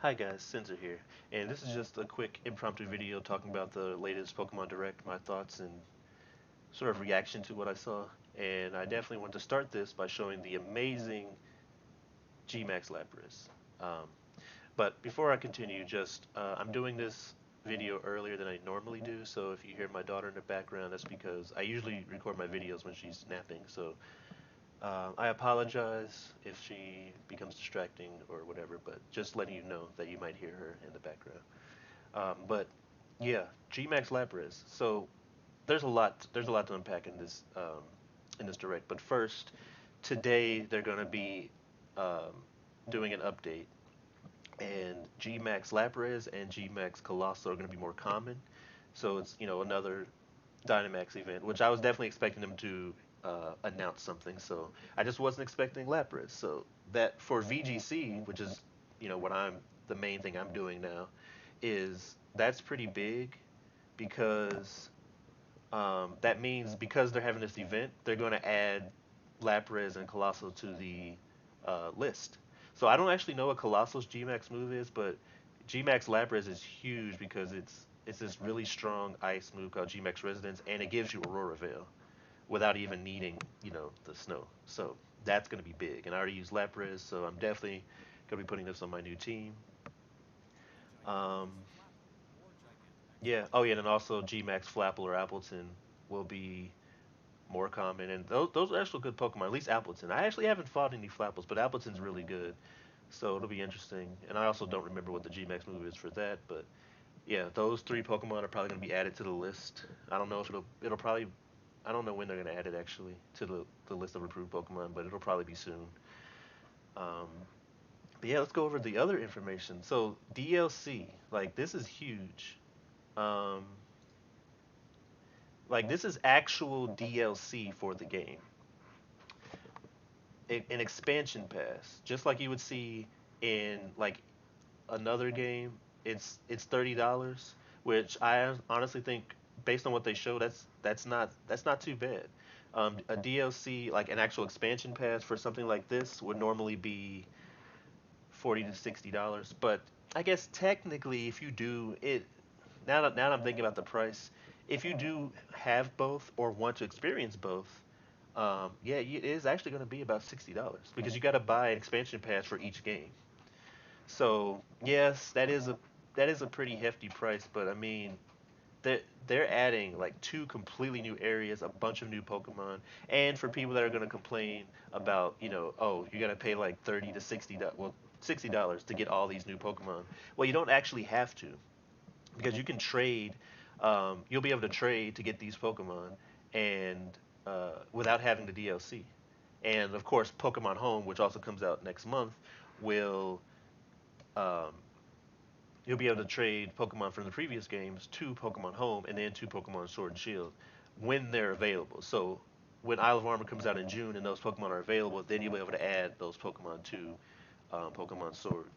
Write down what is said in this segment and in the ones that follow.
Hi guys, Sensor here, and this is just a quick impromptu video talking about the latest Pokemon Direct, my thoughts and sort of reaction to what I saw. And I definitely want to start this by showing the amazing Gmax Lapras. Um, but before I continue, I'm doing this video earlier than I normally do, so if you hear my daughter in the background, that's because I usually record my videos when she's napping. So I apologize if she becomes distracting or whatever, but just letting you know that you might hear her in the background. But yeah, Gmax Lapras. So there's a lot to unpack in this direct. But first, today they're gonna be um, doing an update, and Gmax Lapras and Gmax Colossal are gonna be more common. So it's another Dynamax event, which I was definitely expecting them to announce something. So I just wasn't expecting Lapras. So that for VGC, which is what the main thing I'm doing now, is that's pretty big because that means because they're having this event, they're going to add Lapras and Colossal to the list. So I don't actually know what Colossal's Gmax move is, but Gmax Lapras is huge because it's this really strong ice move called Gmax Resonance, and it gives you Aurora Veil without even needing the snow. So that's going to be big. And I already use Lapras, so I'm definitely going to be putting this on my new team. Um, yeah. Oh yeah, and also Gmax Flapple or Appleton will be more common, and those are actually good Pokemon. At least Appleton. I actually haven't fought any Flapples, but Appleton's really good, so it'll be interesting. And I also don't remember what the Gmax move is for that, but yeah, those three Pokemon are probably going to be added to the list. I don't know if it'll probably I don't know when they're going to add it actually to the list of approved Pokemon, but it'll probably be soon. Um, but yeah, let's go over the other information. So DLC, like this is huge. Um, like this is actual DLC for the game. An expansion pass, just like you would see in like another game. It's $30, which I honestly think, based on what they show, that's not too bad. A DLC, like an actual expansion pass for something like this, would normally be $40 to $60. But I guess technically, if you do it, now that I'm thinking about the price, if you do have both or want to experience both, yeah, it is actually going to be about $60 because you got to buy an expansion pass for each game. So yes, that is a pretty hefty price, but I mean they're adding like two completely new areas, a bunch of new Pokemon, and for people that are going to complain about oh, you got to pay like 30 to 60 well, $60 to get all these new Pokemon. Well, you don't actually have to, because you can trade. You'll be able to trade to get these Pokemon, and without having the DLC. And of course, Pokemon Home, which also comes out next month, will um, you'll be able to trade Pokemon from the previous games to Pokemon Home and then to Pokemon Sword and Shield when they're available. So when Isle of Armor comes out in June and those Pokemon are available, then you'll be able to add those Pokemon to Pokemon Sword.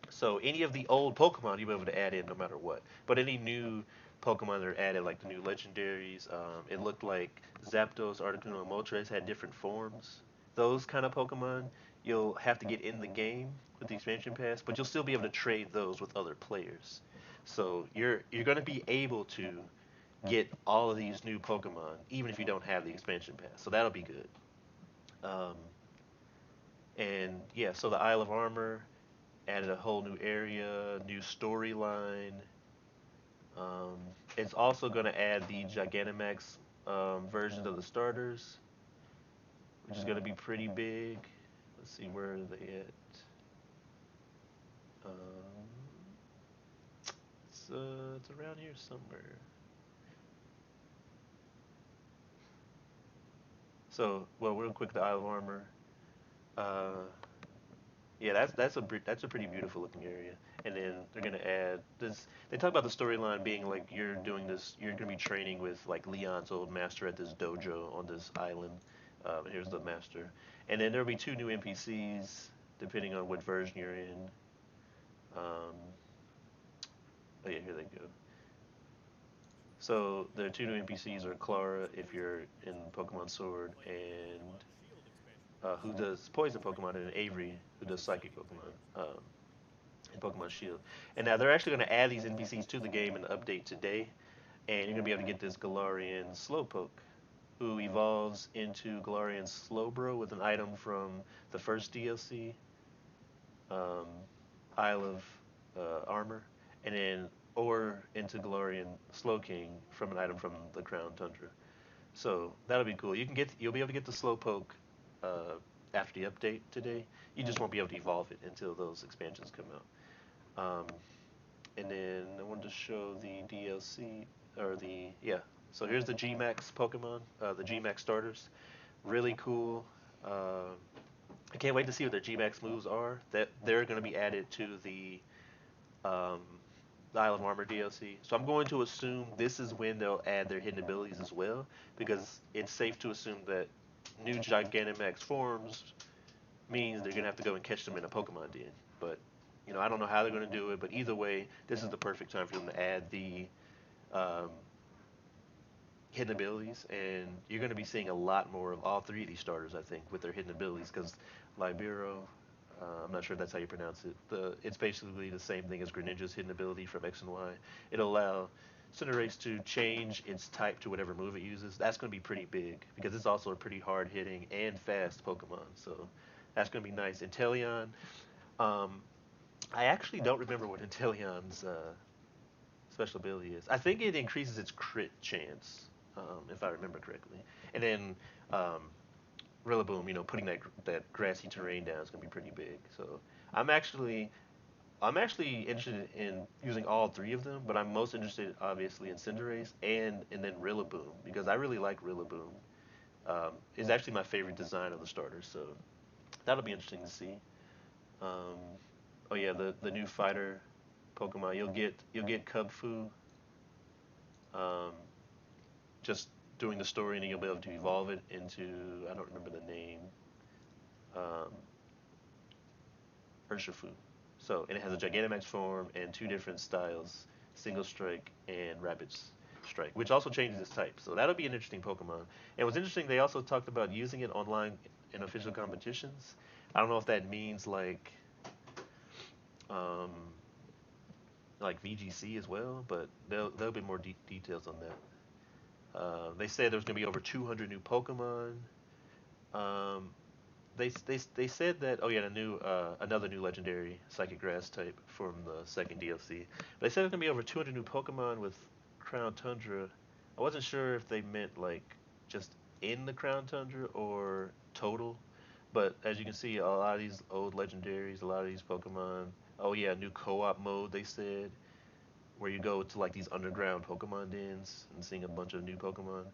So any of the old Pokemon you'll be able to add in no matter what. But any new Pokemon that are added, like the new legendaries, it looked like Zapdos, Articuno, and Moltres had different forms. Those kind of Pokemon, you'll have to get in the game with the expansion pass, but you'll still be able to trade those with other players. So you're going to be able to get all of these new Pokemon even if you don't have the expansion pass. So that'll be good. Um, and yeah, so the Isle of Armor added a whole new area, new storyline. Um, it's also going to add the Gigantamax versions of the starters, which is going to be pretty big. Let's see, where are they at? Um, it's around here somewhere. So, well, real quick, the Isle of Armor. Uh, yeah, that's a pretty beautiful looking area. And then they're gonna add this. They talk about the storyline being like you're doing this. You're gonna be training with like Leon's old master at this dojo on this island. Here's the master, and then there'll be two new NPCs depending on what version you're in. Um, oh yeah, here they go. So the two new NPCs are Clara if you're in Pokemon Sword, and who does Poison Pokemon, and Avery who does Psychic Pokemon in Pokemon Shield. And now they're actually going to add these NPCs to the game in the update today, and you're going to be able to get this Galarian Slowpoke, who evolves into Galarian Slowbro with an item from the first DLC, um, Isle of Armor, and then or into Galarian Slowking from an item from the Crown Tundra. So that'll be cool. You'll be able to get the Slowpoke uh, after the update today. You just won't be able to evolve it until those expansions come out. And then I wanted to show the DLC or the yeah. So here's the Gmax Pokemon, the Gmax starters. Really cool. Uh, I can't wait to see what their Gmax moves are. That they're going to be added to um, the Isle of Armor DLC. So I'm going to assume this is when they'll add their hidden abilities as well, because it's safe to assume that new Gigantamax forms means they're gonna have to go and catch them in a Pokemon Den. But I don't know how they're gonna do it. But either way, this is the perfect time for them to add the um, hidden abilities, and you're gonna be seeing a lot more of all three of these starters, I think, with their hidden abilities. Because Libero, I'm not sure if that's how you pronounce it. It's basically the same thing as Greninja's hidden ability from X and Y. It'll allow Cinderace to change its type to whatever move it uses. That's going to be pretty big because it's also a pretty hard hitting and fast Pokemon. So that's going to be nice. Inteleon, um, I actually don't remember what Inteleon's special ability is. I think it increases its crit chance, if I remember correctly. And then um, Rillaboom, putting that grassy terrain down is going to be pretty big. So I'm actually I'm actually interested in using all three of them, but I'm most interested, obviously, in Cinderace and then Rillaboom because I really like Rillaboom. It's actually my favorite design of the starters, so that'll be interesting to see. Um, oh yeah, the new fighter Pokemon you'll get Kubfu, um, just doing the story, and then you'll be able to evolve it into I don't remember the name, um, Urshifu. So, and it has a Gigantamax form and two different styles, Single Strike and Rapid Strike, which also changes its type. So that'll be an interesting Pokemon. And what's interesting, they also talked about using it online in official competitions. I don't know if that means um, like VGC as well, but there'll be more details on that. They said there's going to be over 200 new Pokemon. Um, they said that the new another new legendary psychic grass type from the second DLC. But they said there's gonna be over 200 new Pokemon with Crown Tundra. I wasn't sure if they meant like just in the Crown Tundra or total. But as you can see, a lot of these old legendaries, a lot of these Pokemon. Oh yeah, new co-op mode they said, where you go to like these underground Pokemon dens and seeing a bunch of new Pokemon.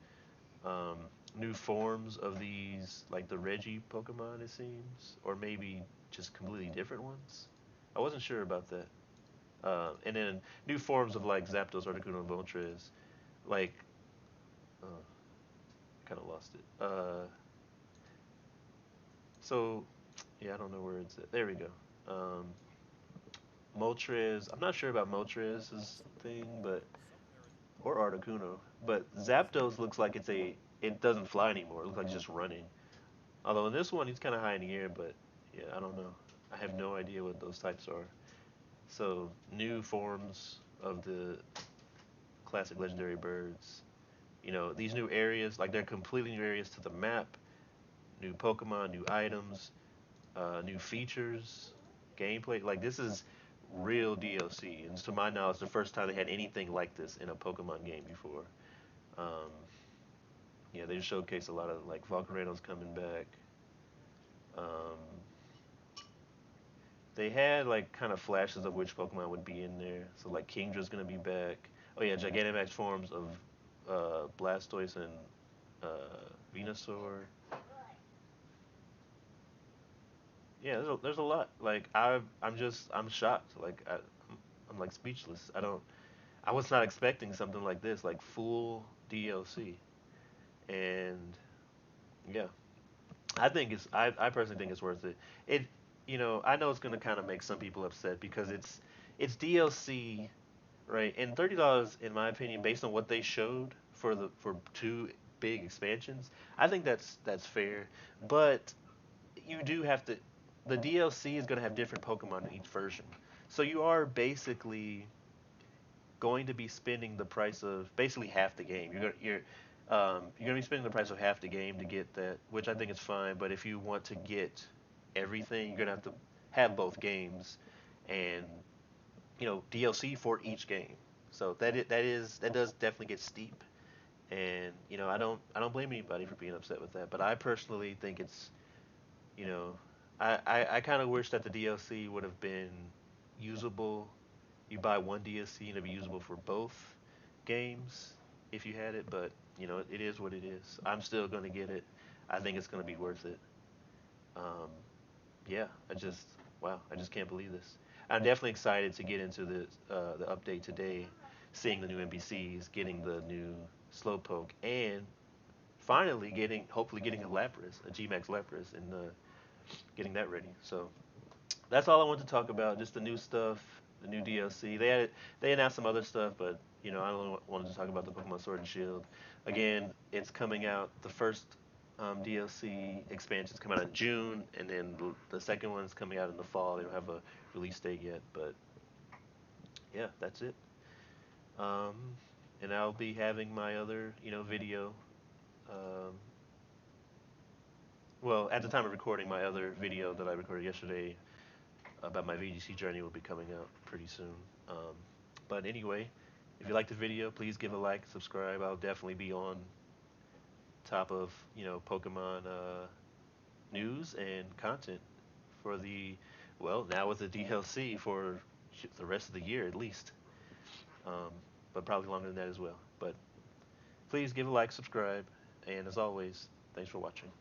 um, New forms of these, like the Reggie Pokemon, it seems, or maybe just completely different ones. I wasn't sure about that. And then new forms of like Zapdos, Articuno, and Moltres. Like, kind of lost it. So, yeah, I don't know where it's at. There we go. Um, Moltres. I'm not sure about Moltres' thing, but or Articuno, but Zapdos looks like it doesn't fly anymore. It looks like it's just running. Although in this one he's kind of high in the air, but yeah, I don't know. I have no idea what those types are. So new forms of the classic legendary birds. These new areas, like they're completely new areas to the map. New Pokemon, new items, new features, gameplay. Like this is real DLC, and to my knowledge, the first time they had anything like this in a Pokemon game before. Um, yeah, they just showcase a lot of like Volcarenos coming back. Um, They had like kind of flashes of which Pokemon would be in there. So like Kingdra's gonna be back. Oh yeah, Gigantamax forms of Blastoise and Venusaur. Yeah, there's a lot. Like I'm shocked. Like I'm like speechless. I was not expecting something like this, like full DLC. And yeah, I personally think it's worth it. I know it's gonna kind of make some people upset because it's DLC, right? And $30, in my opinion, based on what they showed for two big expansions, I think that's fair. But you do have to. The DLC is going to have different Pokemon in each version, So you are basically going to be spending the price of basically half the game. You're gonna be spending the price of half the game to get that, which I think is fine. But if you want to get everything, you're gonna have to have both games, and DLC for each game. So that does definitely get steep, and I don't blame anybody for being upset with that. But I personally think it's you know I kind of wish that the DLC would have been usable. You buy one DLC and it'd be usable for both games if you had it, but it is what it is. I'm still gonna get it. I think it's gonna be worth it. Um, yeah, I just can't believe this. I'm definitely excited to get into the update today, seeing the new NPCs, getting the new Slowpoke, and finally hopefully getting a Lapras, a Gmax Lapras, and getting that ready. So that's all I want to talk about. Just the new stuff, the new DLC. They announced some other stuff, but I only wanted to talk about the Pokemon Sword and Shield. Again, it's coming out. The first DLC expansions come out in June, and then the second one's coming out in the fall. They don't have a release date yet, but yeah, that's it. Um, and I'll be having my other video. Um, well, at the time of recording, my other video that I recorded yesterday about my VGC journey will be coming out pretty soon. Um, but anyway, if you like the video, please give a like, subscribe. I'll definitely be on top of Pokemon news and content for now with the DLC for the rest of the year at least. Um, but probably longer than that as well. But please give a like, subscribe, and as always, thanks for watching.